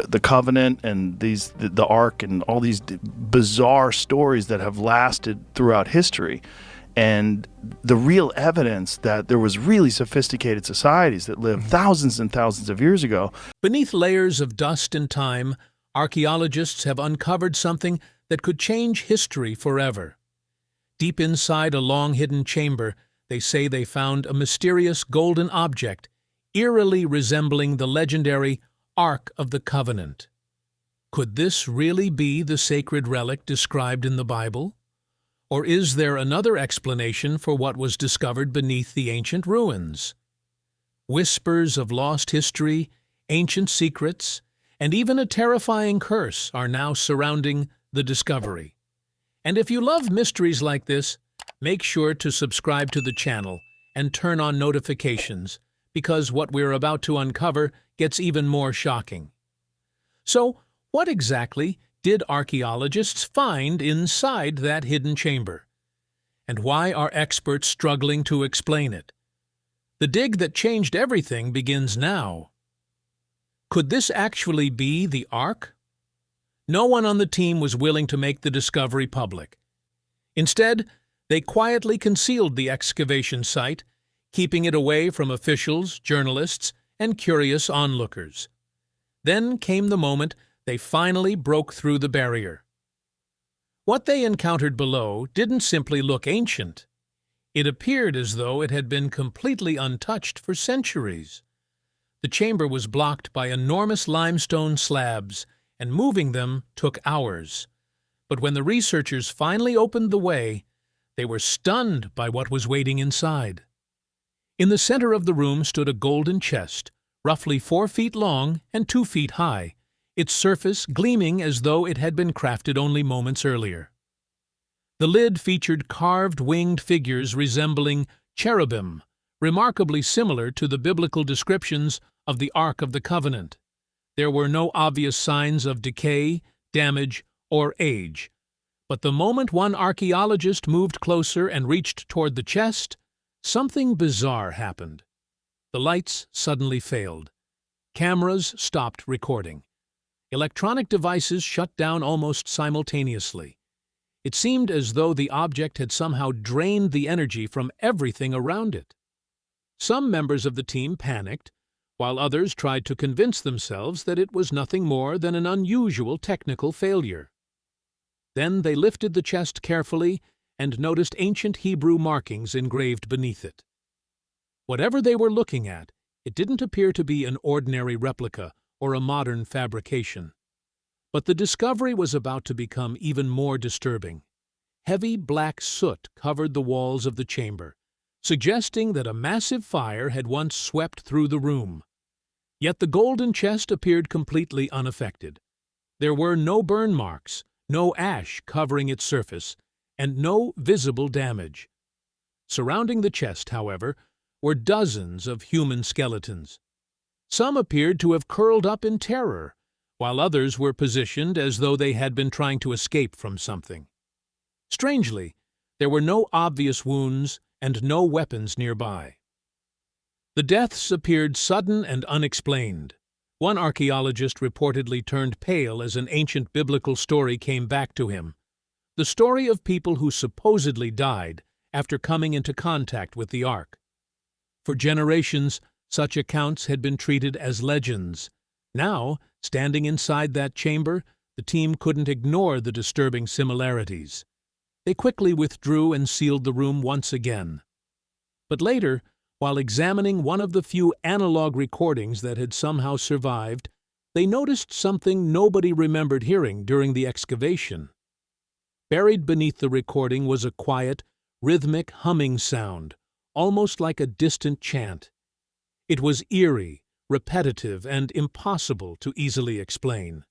the covenant and the ark and all these bizarre stories that have lasted throughout history, and the real evidence that there was really sophisticated societies that lived thousands and thousands of years ago. Beneath layers of dust and time, archaeologists have uncovered something that could change history forever. Deep inside a long-hidden chamber, they say they found a mysterious golden object, eerily resembling the legendary Ark of the Covenant. Could this really be the sacred relic described in the Bible? Or is there another explanation for what was discovered beneath the ancient ruins? Whispers of lost history, ancient secrets, and even a terrifying curse are now surrounding the discovery. And if you love mysteries like this, make sure to subscribe to the channel and turn on notifications, because what we're about to uncover gets even more shocking. So, what exactly did archaeologists find inside that hidden chamber? And why are experts struggling to explain it? The dig that changed everything begins now. Could this actually be the Ark? No one on the team was willing to make the discovery public. Instead, they quietly concealed the excavation site, keeping it away from officials, journalists, and curious onlookers. Then came the moment they finally broke through the barrier. What they encountered below didn't simply look ancient. It appeared as though it had been completely untouched for centuries. The chamber was blocked by enormous limestone slabs, and moving them took hours. But when the researchers finally opened the way, they were stunned by what was waiting inside. In the center of the room stood a golden chest, roughly 4 feet long and 2 feet high, its surface gleaming as though it had been crafted only moments earlier. The lid featured carved winged figures resembling cherubim, remarkably similar to the biblical descriptions of the Ark of the Covenant. There were no obvious signs of decay, damage, or age. But the moment one archaeologist moved closer and reached toward the chest, something bizarre happened. The lights suddenly failed. Cameras stopped recording. Electronic devices shut down almost simultaneously. It seemed as though the object had somehow drained the energy from everything around it. Some members of the team panicked, while others tried to convince themselves that it was nothing more than an unusual technical failure. Then they lifted the chest carefully and noticed ancient Hebrew markings engraved beneath it. Whatever they were looking at, it didn't appear to be an ordinary replica or a modern fabrication. But the discovery was about to become even more disturbing. Heavy black soot covered the walls of the chamber, suggesting that a massive fire had once swept through the room. Yet the golden chest appeared completely unaffected. There were no burn marks, no ash covering its surface, and no visible damage. Surrounding the chest, however, were dozens of human skeletons. Some appeared to have curled up in terror, while others were positioned as though they had been trying to escape from something. Strangely, there were no obvious wounds and no weapons nearby. The deaths appeared sudden and unexplained. One archaeologist reportedly turned pale as an ancient biblical story came back to him. The story of people who supposedly died after coming into contact with the Ark. For generations, such accounts had been treated as legends. Now, standing inside that chamber, the team couldn't ignore the disturbing similarities. They quickly withdrew and sealed the room once again. But later, while examining one of the few analog recordings that had somehow survived, they noticed something nobody remembered hearing during the excavation. Buried beneath the recording was a quiet, rhythmic humming sound, almost like a distant chant. It was eerie, repetitive, and impossible to easily explain.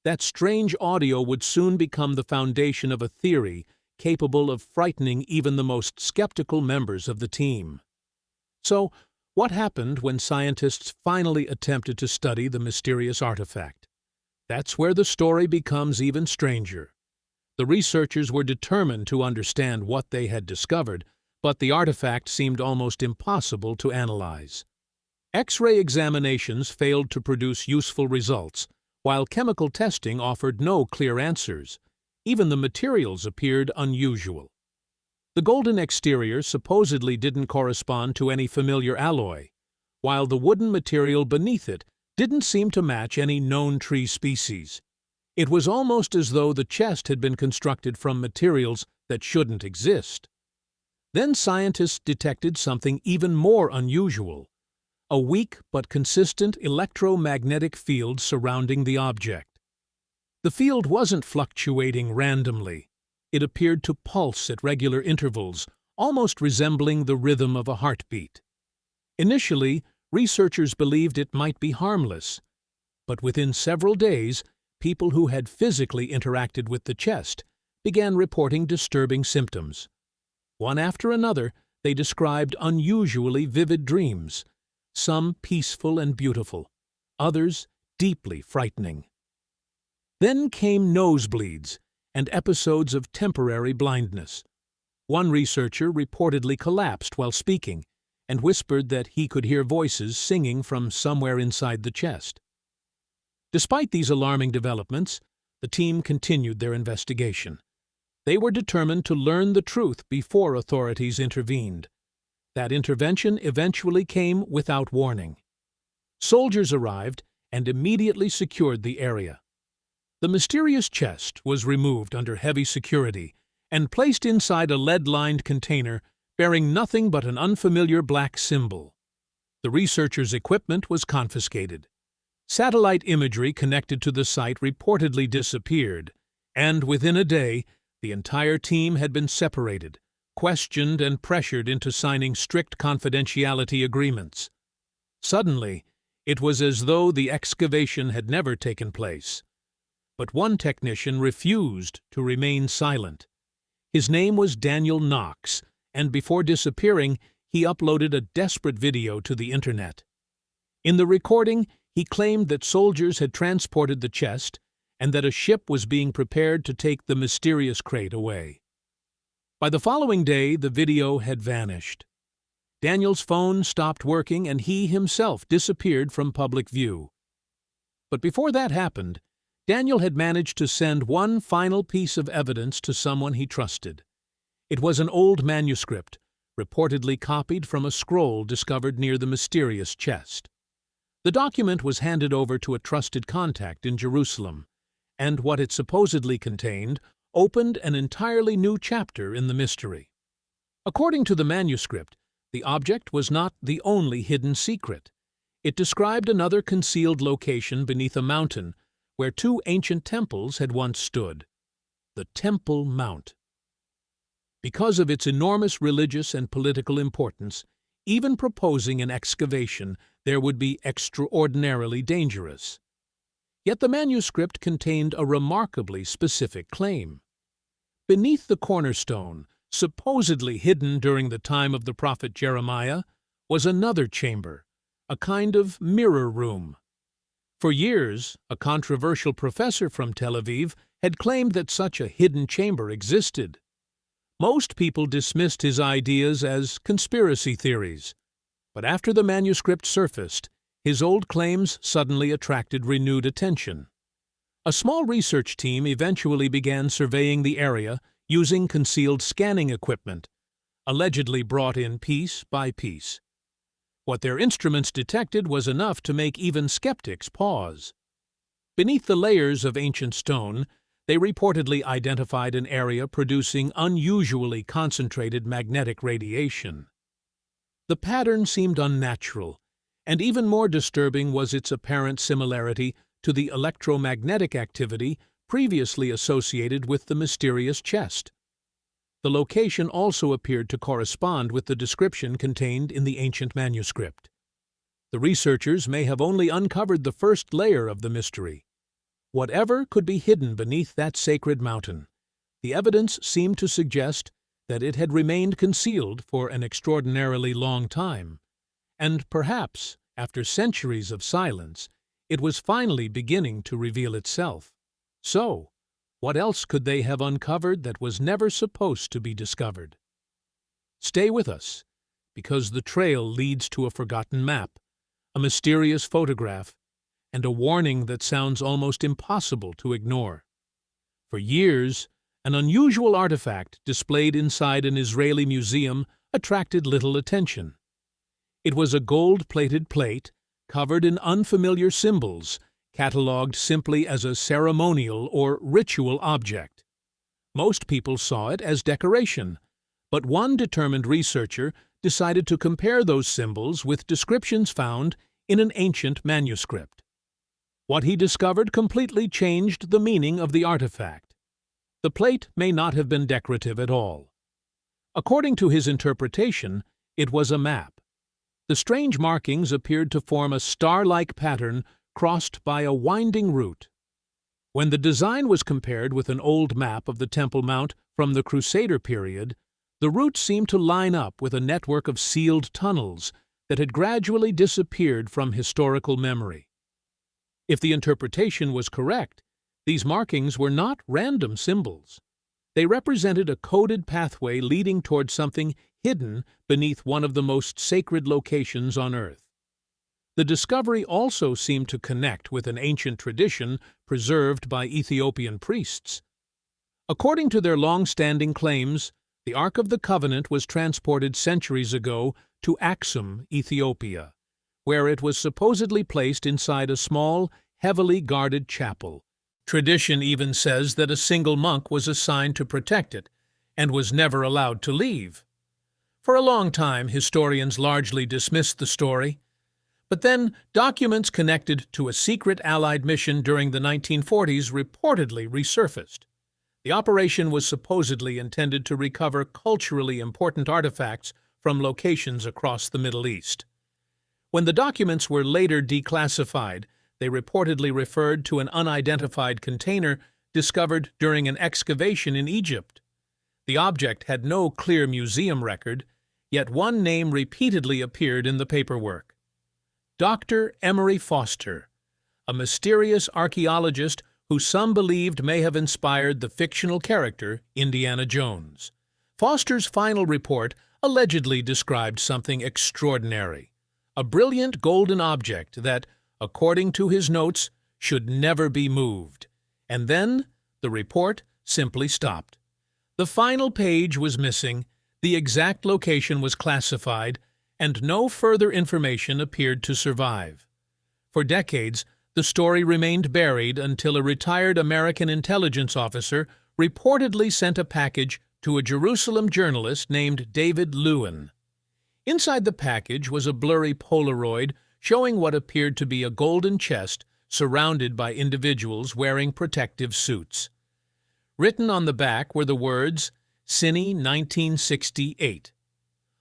That strange audio would soon become the foundation of a theory capable of frightening even the most skeptical members of the team. So, what happened when scientists finally attempted to study the mysterious artifact? That's where the story becomes even stranger. The researchers were determined to understand what they had discovered, but the artifact seemed almost impossible to analyze. X-ray examinations failed to produce useful results, while chemical testing offered no clear answers. Even the materials appeared unusual. The golden exterior supposedly didn't correspond to any familiar alloy, while the wooden material beneath it didn't seem to match any known tree species. It was almost as though the chest had been constructed from materials that shouldn't exist. Then scientists detected something even more unusual: a weak but consistent electromagnetic field surrounding the object. The field wasn't fluctuating randomly. It appeared to pulse at regular intervals, almost resembling the rhythm of a heartbeat. Initially, researchers believed it might be harmless, but within several days, people who had physically interacted with the chest began reporting disturbing symptoms. One after another, they described unusually vivid dreams, some peaceful and beautiful, others deeply frightening. Then came nosebleeds and episodes of temporary blindness. One researcher reportedly collapsed while speaking and whispered that he could hear voices singing from somewhere inside the chest. Despite these alarming developments, the team continued their investigation. They were determined to learn the truth before authorities intervened. That intervention eventually came without warning. Soldiers arrived and immediately secured the area. The mysterious chest was removed under heavy security and placed inside a lead-lined container bearing nothing but an unfamiliar black symbol. The researchers' equipment was confiscated. Satellite imagery connected to the site reportedly disappeared, and within a day, the entire team had been separated, questioned, and pressured into signing strict confidentiality agreements. Suddenly, it was as though the excavation had never taken place. But one technician refused to remain silent. His name was Daniel Knox, and before disappearing, he uploaded a desperate video to the internet. In the recording, he claimed that soldiers had transported the chest and that a ship was being prepared to take the mysterious crate away. By the following day, the video had vanished. Daniel's phone stopped working and he himself disappeared from public view. But before that happened, Daniel had managed to send one final piece of evidence to someone he trusted. It was an old manuscript, reportedly copied from a scroll discovered near the mysterious chest. The document was handed over to a trusted contact in Jerusalem, and what it supposedly contained opened an entirely new chapter in the mystery. According to the manuscript, the object was not the only hidden secret. It described another concealed location beneath a mountain where two ancient temples had once stood: the Temple Mount. Because of its enormous religious and political importance, even proposing an excavation there would be extraordinarily dangerous. Yet the manuscript contained a remarkably specific claim. Beneath the cornerstone, supposedly hidden during the time of the prophet Jeremiah, was another chamber, a kind of mirror room. For years, a controversial professor from Tel Aviv had claimed that such a hidden chamber existed. Most people dismissed his ideas as conspiracy theories, but after the manuscript surfaced, his old claims suddenly attracted renewed attention. A small research team eventually began surveying the area using concealed scanning equipment, allegedly brought in piece by piece. What their instruments detected was enough to make even skeptics pause. Beneath the layers of ancient stone, they reportedly identified an area producing unusually concentrated magnetic radiation. The pattern seemed unnatural, and even more disturbing was its apparent similarity to the electromagnetic activity previously associated with the mysterious chest. The location also appeared to correspond with the description contained in the ancient manuscript. The researchers may have only uncovered the first layer of the mystery. Whatever could be hidden beneath that sacred mountain, the evidence seemed to suggest that it had remained concealed for an extraordinarily long time, and perhaps, after centuries of silence, it was finally beginning to reveal itself. So, what else could they have uncovered that was never supposed to be discovered? Stay with us, because the trail leads to a forgotten map, a mysterious photograph, and a warning that sounds almost impossible to ignore. For years, an unusual artifact displayed inside an Israeli museum attracted little attention. It was a gold-plated plate covered in unfamiliar symbols, catalogued simply as a ceremonial or ritual object. Most people saw it as decoration, but one determined researcher decided to compare those symbols with descriptions found in an ancient manuscript. What he discovered completely changed the meaning of the artifact. The plate may not have been decorative at all. According to his interpretation, it was a map. The strange markings appeared to form a star-like pattern crossed by a winding route. When the design was compared with an old map of the Temple Mount from the Crusader period, the route seemed to line up with a network of sealed tunnels that had gradually disappeared from historical memory. If the interpretation was correct, these markings were not random symbols. They represented a coded pathway leading toward something hidden beneath one of the most sacred locations on Earth. The discovery also seemed to connect with an ancient tradition preserved by Ethiopian priests. According to their long-standing claims, the Ark of the Covenant was transported centuries ago to Aksum, Ethiopia, where it was supposedly placed inside a small, heavily guarded chapel. Tradition even says that a single monk was assigned to protect it and was never allowed to leave. For a long time, historians largely dismissed the story. But then, documents connected to a secret Allied mission during the 1940s reportedly resurfaced. The operation was supposedly intended to recover culturally important artifacts from locations across the Middle East. When the documents were later declassified, they reportedly referred to an unidentified container discovered during an excavation in Egypt. The object had no clear museum record, yet one name repeatedly appeared in the paperwork: Dr. Emery Foster, a mysterious archaeologist who some believed may have inspired the fictional character Indiana Jones. Foster's final report allegedly described something extraordinary: a brilliant golden object that, according to his notes, should never be moved. And then the report simply stopped. The final page was missing, the exact location was classified, and no further information appeared to survive. For decades, the story remained buried until a retired American intelligence officer reportedly sent a package to a Jerusalem journalist named David Lewin. Inside the package was a blurry Polaroid showing what appeared to be a golden chest surrounded by individuals wearing protective suits. Written on the back were the words, Cine 1968.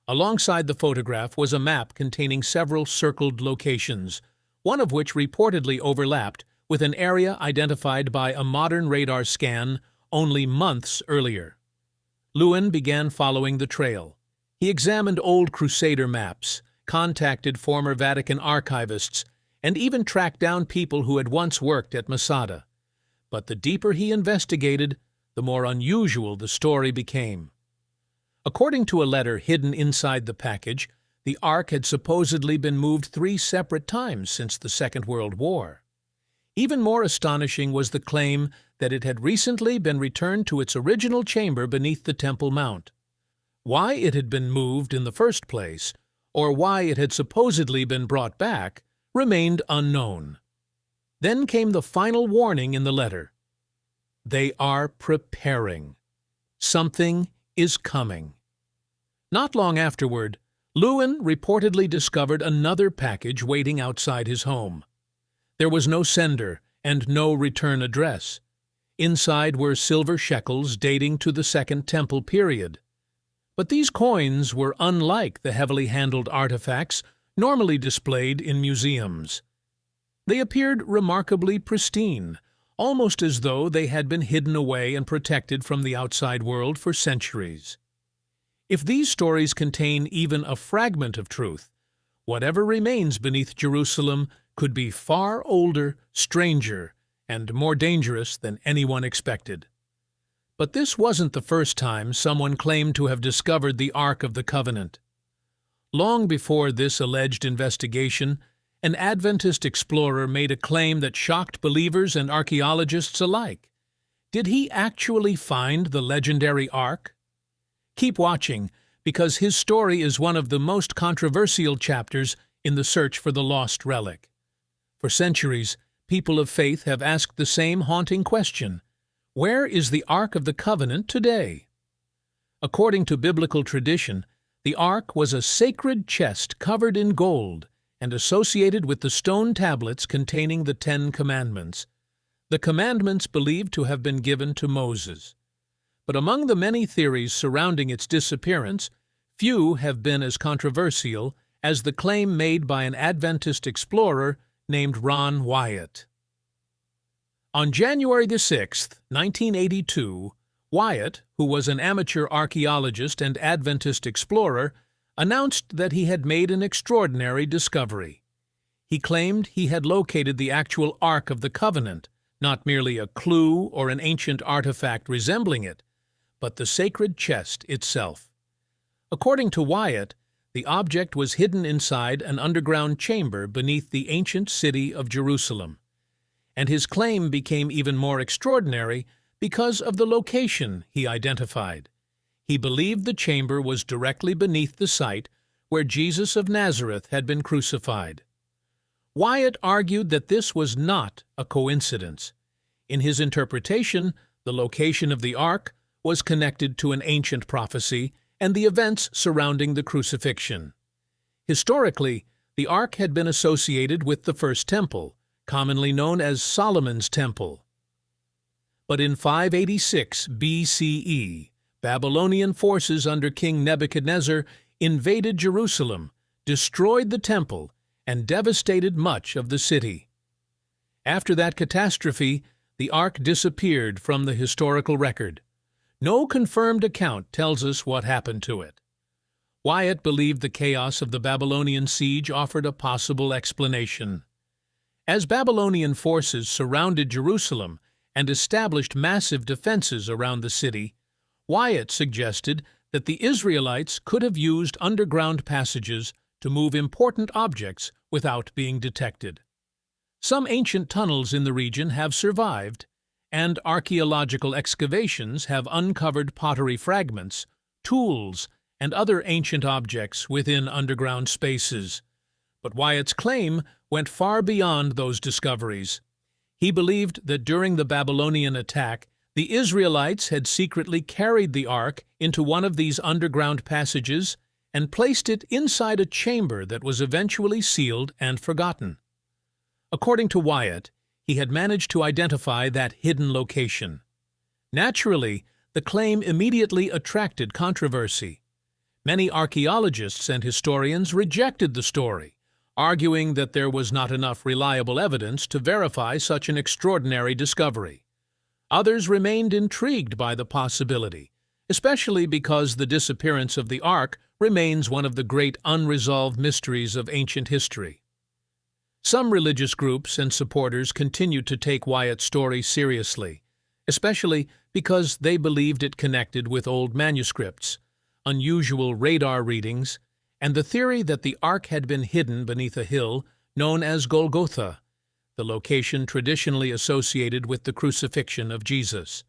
Alongside the photograph was a map containing several circled locations, one of which reportedly overlapped with an area identified by a modern radar scan only months earlier. Lewin began following the trail. He examined old Crusader maps, contacted former Vatican archivists, and even tracked down people who had once worked at Masada. But the deeper he investigated, the more unusual the story became. According to a letter hidden inside the package, the Ark had supposedly been moved 3 separate times since the Second World War. Even more astonishing was the claim that it had recently been returned to its original chamber beneath the Temple Mount. Why it had been moved in the first place, or why it had supposedly been brought back, remained unknown. Then came the final warning in the letter. They are preparing. Something is coming. Not long afterward, Lewin reportedly discovered another package waiting outside his home. There was no sender and no return address. Inside were silver shekels dating to the Second Temple period. But these coins were unlike the heavily handled artifacts normally displayed in museums. They appeared remarkably pristine, almost as though they had been hidden away and protected from the outside world for centuries. If these stories contain even a fragment of truth, whatever remains beneath Jerusalem could be far older, stranger, and more dangerous than anyone expected. But this wasn't the first time someone claimed to have discovered the Ark of the Covenant. Long before this alleged investigation, an Adventist explorer made a claim that shocked believers and archaeologists alike. Did he actually find the legendary Ark? Keep watching, because his story is one of the most controversial chapters in the search for the lost relic. For centuries, people of faith have asked the same haunting question: where is the Ark of the Covenant today? According to biblical tradition, the Ark was a sacred chest covered in gold and associated with the stone tablets containing the 10 Commandments. The commandments believed to have been given to Moses. But among the many theories surrounding its disappearance, few have been as controversial as the claim made by an Adventist explorer named Ron Wyatt. On January 6, 1982, Wyatt, who was an amateur archaeologist and Adventist explorer, announced that he had made an extraordinary discovery. He claimed he had located the actual Ark of the Covenant, not merely a clue or an ancient artifact resembling it, but the sacred chest itself. According to Wyatt, the object was hidden inside an underground chamber beneath the ancient city of Jerusalem. And his claim became even more extraordinary because of the location he identified. He believed the chamber was directly beneath the site where Jesus of Nazareth had been crucified. Wyatt argued that this was not a coincidence. In his interpretation, the location of the Ark was connected to an ancient prophecy and the events surrounding the crucifixion. Historically, the Ark had been associated with the First Temple, commonly known as Solomon's Temple. But in 586 BCE, Babylonian forces under King Nebuchadnezzar invaded Jerusalem, destroyed the temple, and devastated much of the city. After that catastrophe, the Ark disappeared from the historical record. No confirmed account tells us what happened to it. Wyatt believed the chaos of the Babylonian siege offered a possible explanation. As Babylonian forces surrounded Jerusalem and established massive defenses around the city, Wyatt suggested that the Israelites could have used underground passages to move important objects without being detected. Some ancient tunnels in the region have survived, and archaeological excavations have uncovered pottery fragments, tools, and other ancient objects within underground spaces. But Wyatt's claim went far beyond those discoveries. He believed that during the Babylonian attack, the Israelites had secretly carried the Ark into one of these underground passages and placed it inside a chamber that was eventually sealed and forgotten. According to Wyatt, he had managed to identify that hidden location. Naturally, the claim immediately attracted controversy. Many archaeologists and historians rejected the story, arguing that there was not enough reliable evidence to verify such an extraordinary discovery. Others remained intrigued by the possibility, especially because the disappearance of the Ark remains one of the great unresolved mysteries of ancient history. Some religious groups and supporters continued to take Wyatt's story seriously, especially because they believed it connected with old manuscripts, unusual radar readings, and the theory that the Ark had been hidden beneath a hill known as Golgotha, the location traditionally associated with the crucifixion of Jesus.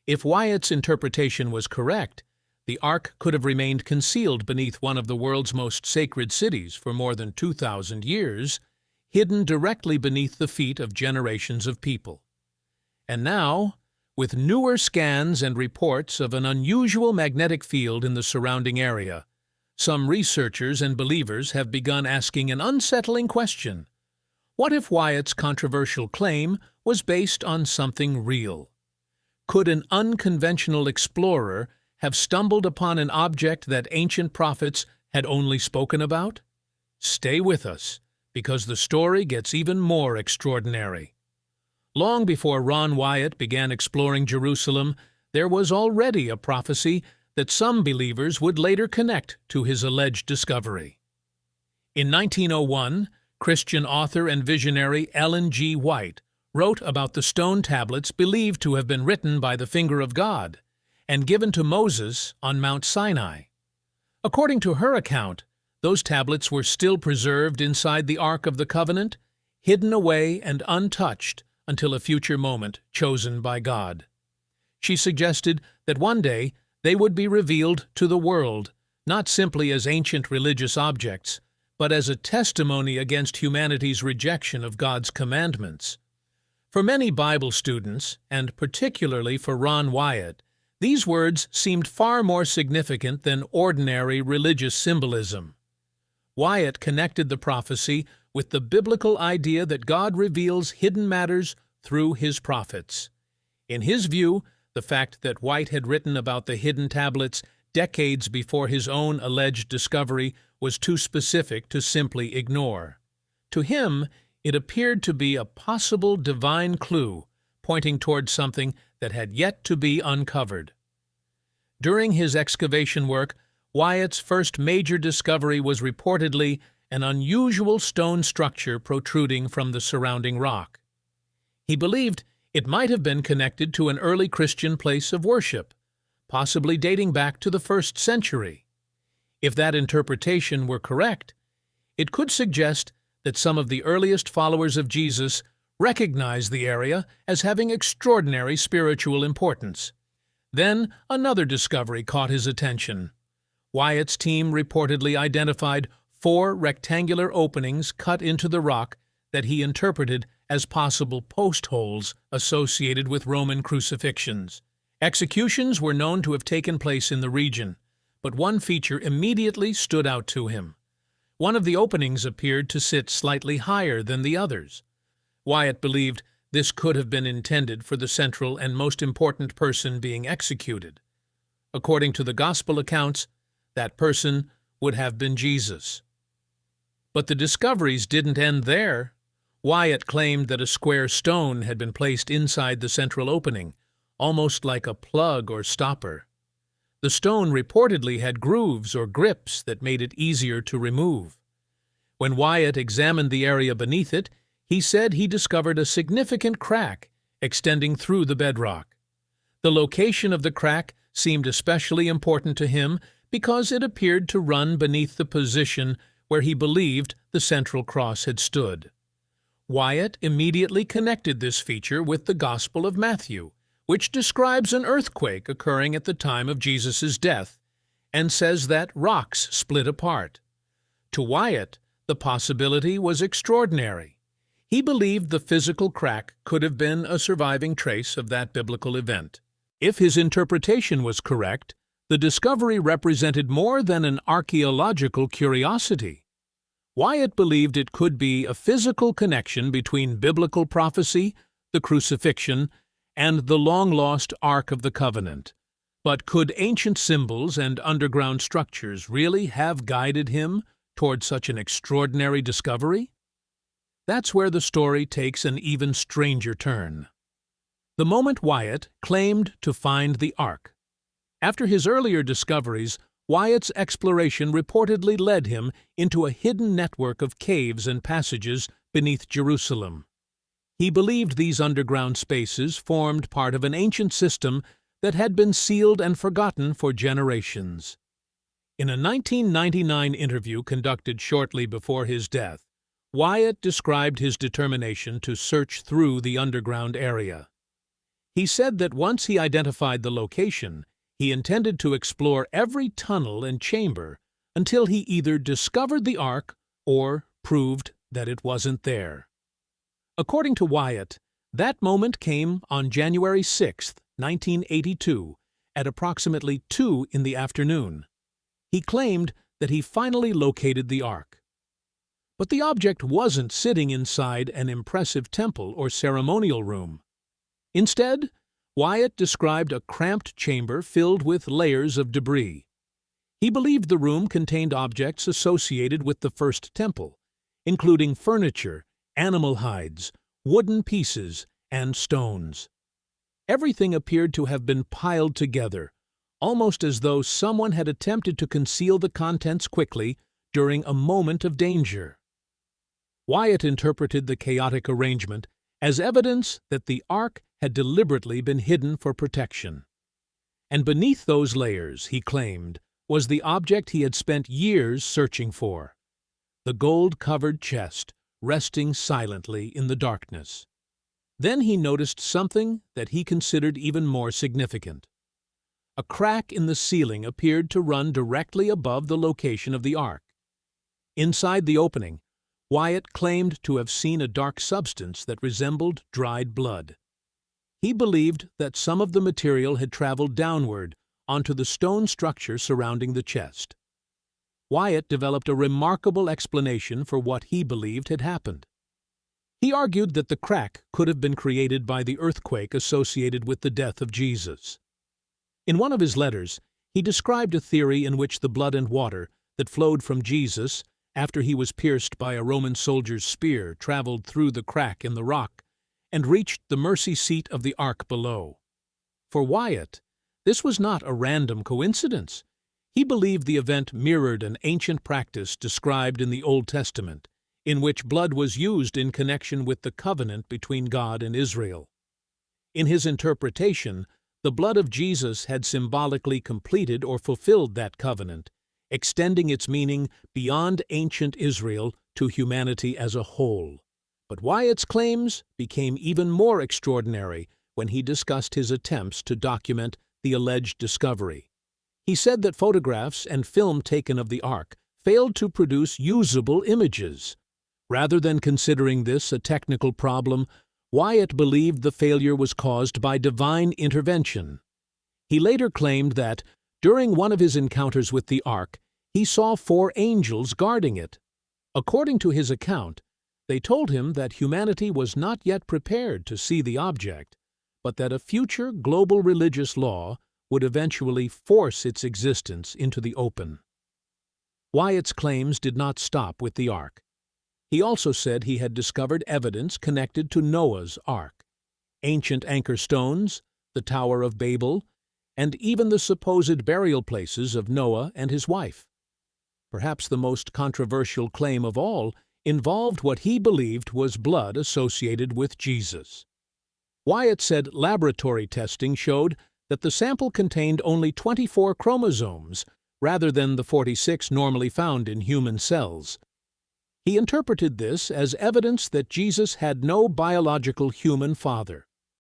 If Wyatt's interpretation was correct, the Ark could have remained concealed beneath one of the world's most sacred cities for more than 2,000 years, hidden directly beneath the feet of generations of people. And now, with newer scans and reports of an unusual magnetic field in the surrounding area, some researchers and believers have begun asking an unsettling question. What if Wyatt's controversial claim was based on something real? Could an unconventional explorer have stumbled upon an object that ancient prophets had only spoken about? Stay with us, because the story gets even more extraordinary. Long before Ron Wyatt began exploring Jerusalem, there was already a prophecy that some believers would later connect to his alleged discovery. In 1901, Christian author and visionary Ellen G. White wrote about the stone tablets believed to have been written by the finger of God and given to Moses on Mount Sinai. According to her account, Those tablets were still preserved inside the Ark of the Covenant, hidden away and untouched until a future moment chosen by God. She suggested that one day they would be revealed to the world, not simply as ancient religious objects, but as a testimony against humanity's rejection of God's commandments. For many Bible students, and particularly for Ron Wyatt, these words seemed far more significant than ordinary religious symbolism. Wyatt connected the prophecy with the biblical idea that God reveals hidden matters through his prophets. In his view, the fact that White had written about the hidden tablets decades before his own alleged discovery was too specific to simply ignore. To him, it appeared to be a possible divine clue pointing toward something that had yet to be uncovered. During his excavation work, Wyatt's first major discovery was reportedly an unusual stone structure protruding from the surrounding rock. He believed it might have been connected to an early Christian place of worship, possibly dating back to the 1st century. If that interpretation were correct, it could suggest that some of the earliest followers of Jesus recognized the area as having extraordinary spiritual importance. Then another discovery caught his attention. Wyatt's team reportedly identified 4 rectangular openings cut into the rock that he interpreted as possible post holes associated with Roman crucifixions. Executions were known to have taken place in the region, but one feature immediately stood out to him. One of the openings appeared to sit slightly higher than the others. Wyatt believed this could have been intended for the central and most important person being executed. According to the Gospel accounts, that person would have been Jesus. But the discoveries didn't end there. Wyatt claimed that a square stone had been placed inside the central opening, almost like a plug or stopper. The stone reportedly had grooves or grips that made it easier to remove. When Wyatt examined the area beneath it, he said he discovered a significant crack extending through the bedrock. The location of the crack seemed especially important to him because it appeared to run beneath the position where he believed the central cross had stood. Wyatt immediately connected this feature with the Gospel of Matthew, which describes an earthquake occurring at the time of Jesus' death, and says that rocks split apart. To Wyatt, the possibility was extraordinary. He believed the physical crack could have been a surviving trace of that biblical event. If his interpretation was correct, the discovery represented more than an archaeological curiosity. Wyatt believed it could be a physical connection between biblical prophecy, the crucifixion, and the long-lost Ark of the Covenant. But could ancient symbols and underground structures really have guided him toward such an extraordinary discovery? That's where the story takes an even stranger turn. The moment Wyatt claimed to find the Ark. After his earlier discoveries, Wyatt's exploration reportedly led him into a hidden network of caves and passages beneath Jerusalem. He believed these underground spaces formed part of an ancient system that had been sealed and forgotten for generations. In a 1999 interview conducted shortly before his death, Wyatt described his determination to search through the underground area. He said that once he identified the location, he intended to explore every tunnel and chamber until he either discovered the Ark or proved that it wasn't there. According to Wyatt, that moment came on January 6, 1982, at approximately 2 in the afternoon. He claimed that he finally located the Ark. But the object wasn't sitting inside an impressive temple or ceremonial room. Instead, Wyatt described a cramped chamber filled with layers of debris. He believed the room contained objects associated with the First Temple, including furniture, animal hides, wooden pieces, and stones. Everything appeared to have been piled together, almost as though someone had attempted to conceal the contents quickly during a moment of danger. Wyatt interpreted the chaotic arrangement as evidence that the Ark had deliberately been hidden for protection. And beneath those layers, he claimed, was the object he had spent years searching for: the gold-covered chest resting silently in the darkness. Then he noticed something that he considered even more significant. A crack in the ceiling appeared to run directly above the location of the ark. Inside the opening, Wyatt claimed to have seen a dark substance that resembled dried blood. He believed that some of the material had traveled downward onto the stone structure surrounding the chest. Wyatt developed a remarkable explanation for what he believed had happened. He argued that the crack could have been created by the earthquake associated with the death of Jesus. In one of his letters, he described a theory in which the blood and water that flowed from Jesus after he was pierced by a Roman soldier's spear traveled through the crack in the rock and reached the mercy seat of the ark below. For Wyatt, this was not a random coincidence. He believed the event mirrored an ancient practice described in the Old Testament, in which blood was used in connection with the covenant between God and Israel. In his interpretation, the blood of Jesus had symbolically completed or fulfilled that covenant, extending its meaning beyond ancient Israel to humanity as a whole. But Wyatt's claims became even more extraordinary when he discussed his attempts to document the alleged discovery. He said that photographs and film taken of the ark failed to produce usable images. Rather than considering this a technical problem, Wyatt believed the failure was caused by divine intervention. He later claimed that, during one of his encounters with the ark, he saw 4 angels guarding it. According to his account, they told him that humanity was not yet prepared to see the object, but that a future global religious law would eventually force its existence into the open. Wyatt's claims did not stop with the ark. He also said he had discovered evidence connected to Noah's ark, ancient anchor stones, the Tower of Babel, and even the supposed burial places of Noah and his wife. Perhaps the most controversial claim of all involved what he believed was blood associated with Jesus. Wyatt said laboratory testing showed that the sample contained only 24 chromosomes, rather than the 46 normally found in human cells. He interpreted this as evidence that Jesus had no biological human father.